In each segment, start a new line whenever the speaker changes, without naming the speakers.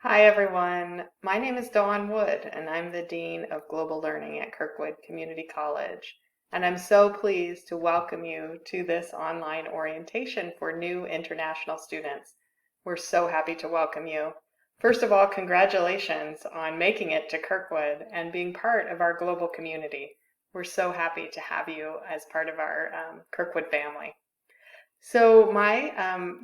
Hi everyone, my name is Dawn Wood and I'm the Dean of Global Learning at Kirkwood Community College. And I'm so pleased to welcome you to this online orientation for new international students. We're so happy to welcome you. First of all, congratulations on making it to Kirkwood and being part of our global community. We're so happy to have you as part of our Kirkwood family. So my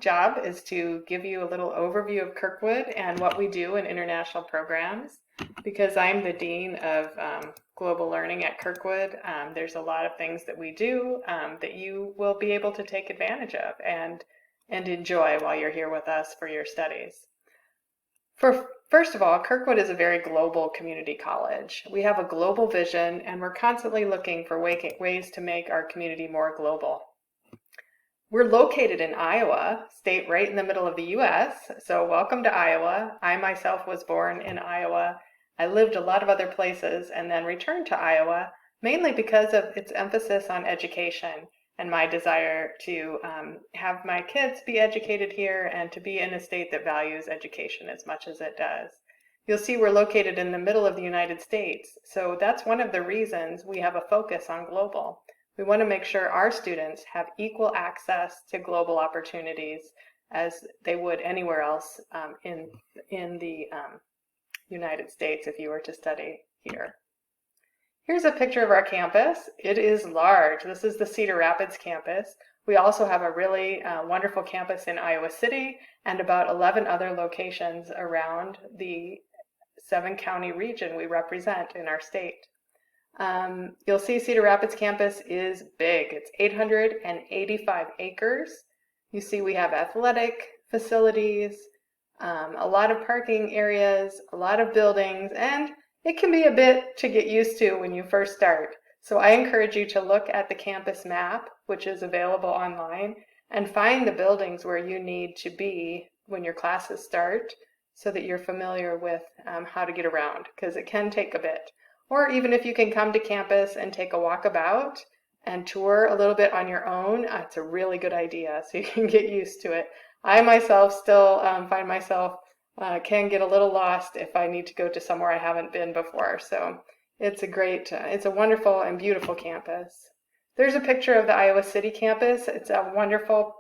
job is to give you a little overview of Kirkwood and what we do in international programs. Because I'm the Dean of Global Learning at Kirkwood, there's a lot of things that we do that you will be able to take advantage of and enjoy while you're here with us for your studies. First of all, Kirkwood is a very global community college. We have a global vision and we're constantly looking for ways to make our community more global. We're located in Iowa, state right in the middle of the U.S., so welcome to Iowa. I myself was born in Iowa. I lived a lot of other places and then returned to Iowa, mainly because of its emphasis on education and my desire to have my kids be educated here and to be in a state that values education as much as it does. You'll see we're located in the middle of the United States, so that's one of the reasons we have a focus on global. We want to make sure our students have equal access to global opportunities as they would anywhere else in the United States if you were to study here. Here's a picture of our campus. It is large. This is the Cedar Rapids campus. We also have a really wonderful campus in Iowa City and about 11 other locations around the 7-county region we represent in our state. You'll see Cedar Rapids campus is big. It's 885 acres. You see we have athletic facilities, a lot of parking areas, a lot of buildings, and it can be a bit to get used to when you first start. So I encourage you to look at the campus map, which is available online, and find the buildings where you need to be when your classes start so that you're familiar with how to get around, because it can take a bit. Or even if you can come to campus and take a walkabout and tour a little bit on your own, it's a really good idea so you can get used to it. I myself still find myself can get a little lost if I need to go to somewhere I haven't been before. So it's a wonderful and beautiful campus. There's a picture of the Iowa City campus. It's a wonderful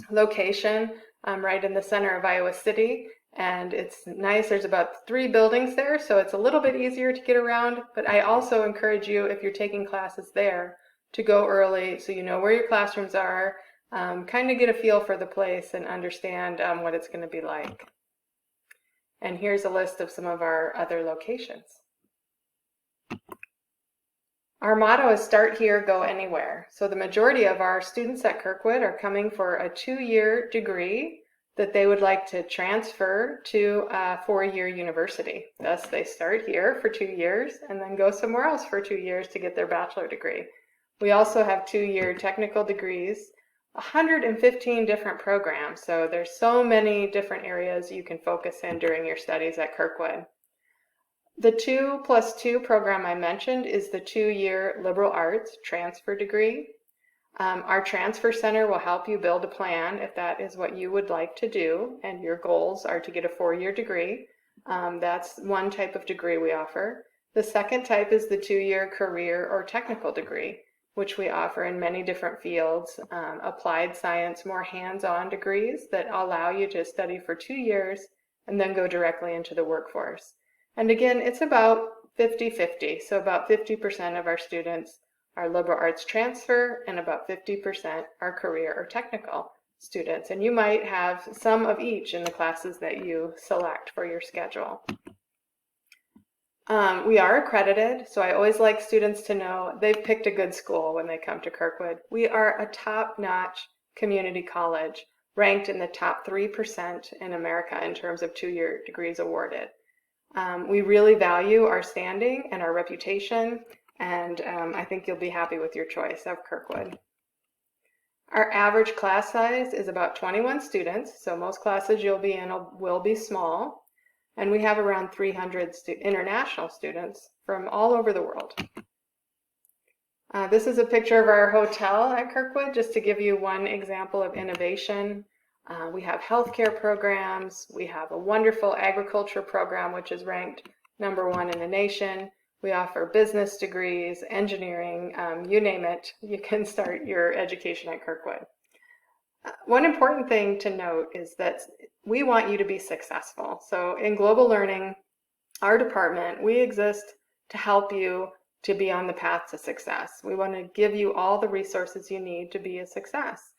location right in the center of Iowa City. And it's nice. There's about 3 buildings there, so it's a little bit easier to get around. But I also encourage you, if you're taking classes there, to go early so you know where your classrooms are, kind of get a feel for the place and understand what it's going to be like. And here's a list of some of our other locations. Our motto is start here, go anywhere. So the majority of our students at Kirkwood are coming for a 2-year degree that they would like to transfer to a 4-year university. Thus, they start here for 2 years and then go somewhere else for 2 years to get their bachelor degree. We also have 2-year technical degrees, 115 different programs, so there's so many different areas you can focus in during your studies at Kirkwood. The 2+2 program I mentioned is the 2-year liberal arts transfer degree. Our transfer center will help you build a plan if that is what you would like to do and your goals are to get a 4-year degree. That's one type of degree we offer. The second type is the 2-year career or technical degree, which we offer in many different fields, applied science, more hands-on degrees that allow you to study for 2 years and then go directly into the workforce. And again, it's about 50-50, so about 50% of our students are liberal arts transfer and about 50% are career or technical students. And you might have some of each in the classes that you select for your schedule. We are accredited, so I always like students to know they've picked a good school when they come to Kirkwood. We are a top-notch community college, ranked in the top 3% in America in terms of 2-year degrees awarded. We really value our standing and our reputation, and I think you'll be happy with your choice of Kirkwood. Our average class size is about 21 students, so most classes you'll be in will be small, and we have around 300 international students from all over the world. This is a picture of our hotel at Kirkwood, just to give you one example of innovation. We have healthcare programs. We have a wonderful agriculture program, which is ranked #1 in the nation. We offer business degrees, engineering, you name it. You can start your education at Kirkwood. One important thing to note is that we want you to be successful. So in global learning, our department, we exist to help you to be on the path to success. We want to give you all the resources you need to be a success.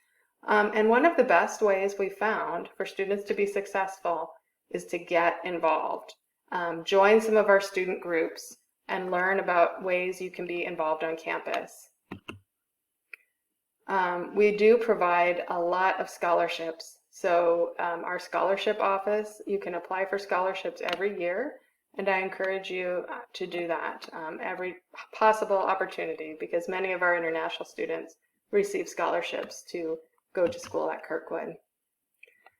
And one of the best ways we found for students to be successful is to get involved. Join some of our student groups and learn about ways you can be involved on campus. We do provide a lot of scholarships. So our scholarship office, you can apply for scholarships every year, and I encourage you to do that every possible opportunity, because many of our international students receive scholarships to go to school at Kirkwood.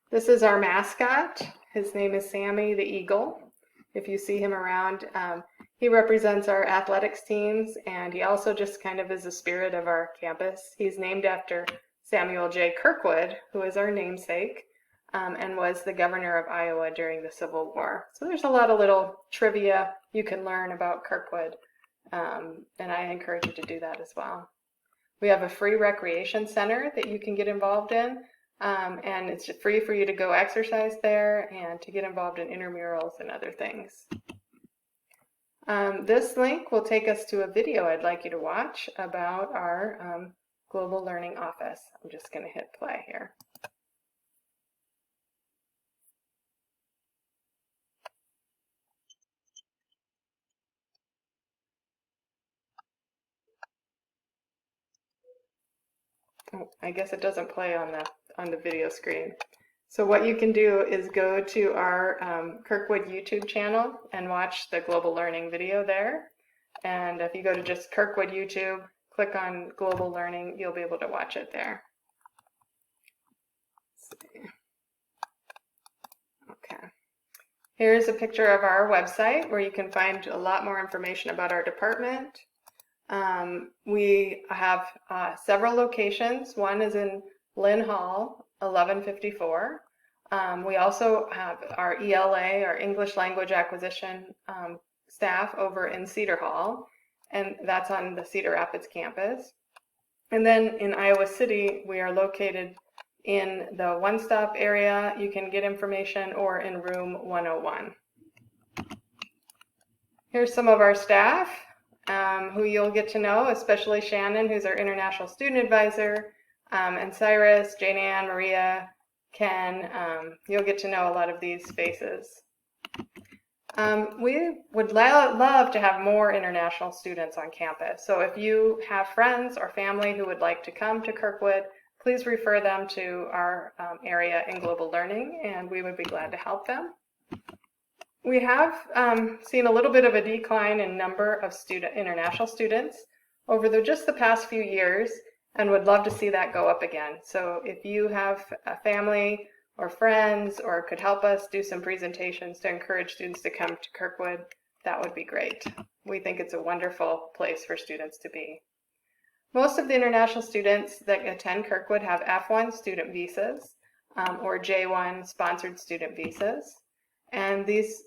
This is our mascot. His name is Sammy the Eagle. If you see him around, he represents our athletics teams, and he also just kind of is the spirit of our campus. He's named after Samuel J. Kirkwood, who is our namesake, and was the governor of Iowa during the Civil War. So there's a lot of little trivia you can learn about Kirkwood, and I encourage you to do that as well. We have a free recreation center that you can get involved in, and it's free for you to go exercise there and to get involved in intramurals and other things. This link will take us to a video I'd like you to watch about our Global Learning Office. I'm just going to hit play here. Oh, I guess it doesn't play on the video screen. So what you can do is go to our Kirkwood YouTube channel and watch the Global Learning video there. And if you go to just Kirkwood YouTube, click on Global Learning, you'll be able to watch it there. Let's see. Okay. Here's a picture of our website where you can find a lot more information about our department. We have several locations. One is in Lynn Hall, 1154. We also have our ELA, our English Language Acquisition staff over in Cedar Hall, and that's on the Cedar Rapids campus. And then in Iowa City, we are located in the one-stop area. You can get information, or in room 101. Here's some of our staff who you'll get to know, especially Shannon, who's our International Student Advisor, and Cyrus, Jane Ann, Maria, Ken. You'll get to know a lot of these faces. We would love to have more international students on campus. So if you have friends or family who would like to come to Kirkwood, please refer them to our area in global learning, and we would be glad to help them. We have seen a little bit of a decline in number of international students over just the past few years, and would love to see that go up again. So if you have a family or friends or could help us do some presentations to encourage students to come to Kirkwood, that would be great. We think it's a wonderful place for students to be. Most of the international students that attend Kirkwood have F1 student visas or J1 sponsored student visas. And this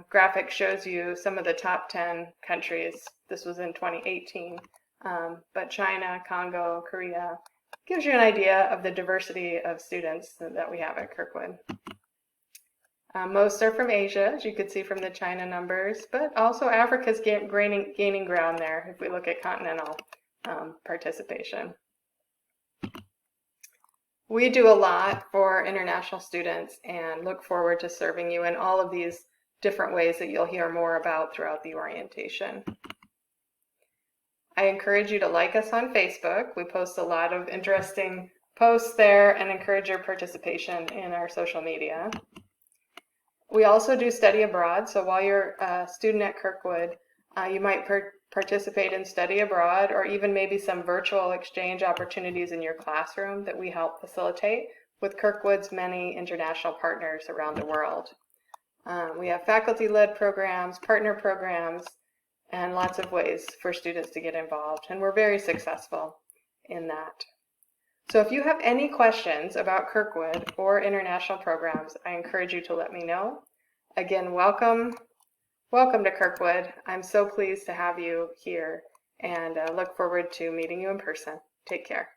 graphic shows you some of the top 10 countries. This was in 2018, but China, Congo, Korea, gives you an idea of the diversity of students that we have at Kirkwood. Most are from Asia, as you could see from the China numbers, but also Africa's gaining ground there if we look at continental participation. We do a lot for international students and look forward to serving you in all of these different ways that you'll hear more about throughout the orientation. I encourage you to like us on Facebook. We post a lot of interesting posts there and encourage your participation in our social media. We also do study abroad, so while you're a student at Kirkwood, you might participate in study abroad, or even maybe some virtual exchange opportunities in your classroom that we help facilitate with Kirkwood's many international partners around the world. We have faculty-led programs, partner programs, and lots of ways for students to get involved, and we're very successful in that. So if you have any questions about Kirkwood or international programs, I encourage you to let me know. Again, welcome to Kirkwood. I'm so pleased to have you here and look forward to meeting you in person. Take care.